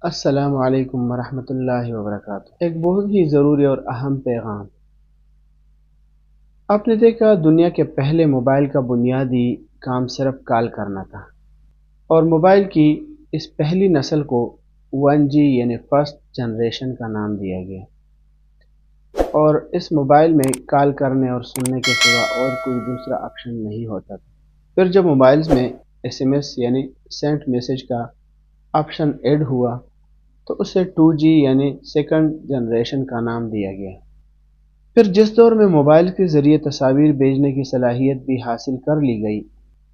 السلام علیکم ورحمۃ اللہ وبرکاتہ۔ ایک بہت ہی ضروری اور اہم پیغام۔ آپ نے دیکھا دنیا کے پہلے موبائل کا بنیادی کام صرف کال کرنا تھا، اور موبائل کی اس پہلی نسل کو 1G یعنی فرسٹ جنریشن کا نام دیا گیا، اور اس موبائل میں کال کرنے اور سننے کے سوا اور کوئی دوسرا آپشن نہیں ہوتا تھا۔ پھر جب موبائلز میں SMS یعنی سینٹ میسج کا آپشن ایڈ ہوا تو اسے 2G یعنی سیکنڈ جنریشن کا نام دیا گیا۔ پھر جس دور میں موبائل کے ذریعے تصاویر بھیجنے کی صلاحیت بھی حاصل کر لی گئی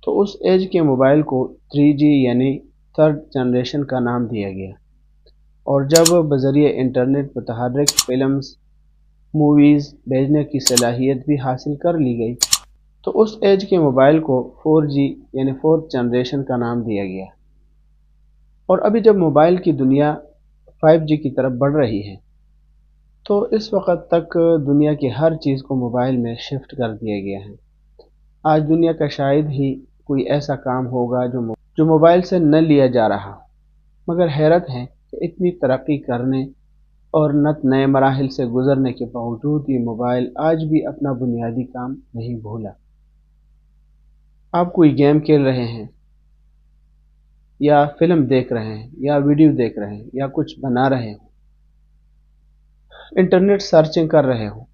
تو اس ایج کے موبائل کو 3G یعنی تھرڈ جنریشن کا نام دیا گیا، اور جب بذریعہ انٹرنیٹ متحرک فلمز موویز بھیجنے کی صلاحیت بھی حاصل کر لی گئی تو اس ایج کے موبائل کو 4G یعنی فورتھ جنریشن کا نام دیا گیا۔ اور ابھی جب موبائل کی دنیا 5G کی طرف بڑھ رہی ہے تو اس وقت تک دنیا کی ہر چیز کو موبائل میں شفٹ کر دیا گیا ہے۔ آج دنیا کا شاید ہی کوئی ایسا کام ہوگا جو موبائل سے نہ لیا جا رہا ہو، مگر حیرت ہے کہ اتنی ترقی کرنے اور نئے مراحل سے گزرنے کے باوجود یہ موبائل آج بھی اپنا بنیادی کام نہیں بھولا۔ آپ کوئی گیم کھیل رہے ہیں، یا فلم دیکھ رہے ہیں، یا ویڈیو دیکھ رہے ہیں، یا کچھ بنا رہے ہوں، انٹرنیٹ سرچنگ کر رہے ہوں،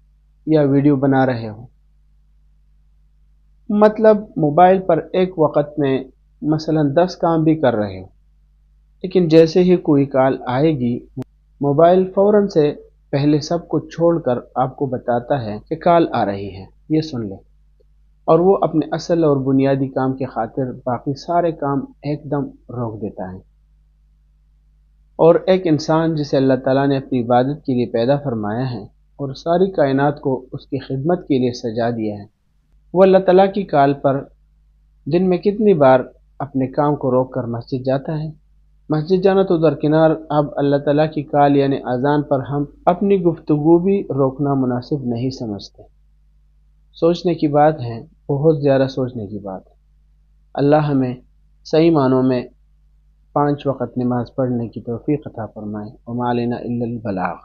یا ویڈیو بنا رہے ہوں، مطلب موبائل پر ایک وقت میں مثلا 10 کام بھی کر رہے ہوں، لیکن جیسے ہی کوئی کال آئے گی موبائل فوراً سے پہلے سب کچھ چھوڑ کر آپ کو بتاتا ہے کہ کال آ رہی ہے، یہ سن لیں، اور وہ اپنے اصل اور بنیادی کام کی خاطر باقی سارے کام ایک دم روک دیتا ہے۔ اور ایک انسان جسے اللہ تعالیٰ نے اپنی عبادت کے لیے پیدا فرمایا ہے اور ساری کائنات کو اس کی خدمت کے لیے سجا دیا ہے، وہ اللہ تعالیٰ کی کال پر دن میں کتنی بار اپنے کام کو روک کر مسجد جاتا ہے؟ مسجد جانا تو درکنار، اب اللہ تعالیٰ کی کال یعنی اذان پر ہم اپنی گفتگو بھی روکنا مناسب نہیں سمجھتے۔ سوچنے کی بات ہے، بہت زیادہ سوچنے کی بات ہے۔ اللہ ہمیں صحیح معنوں میں 5 وقت نماز پڑھنے کی توفیق عطا فرمائے۔ وما علینا الا البلاغ۔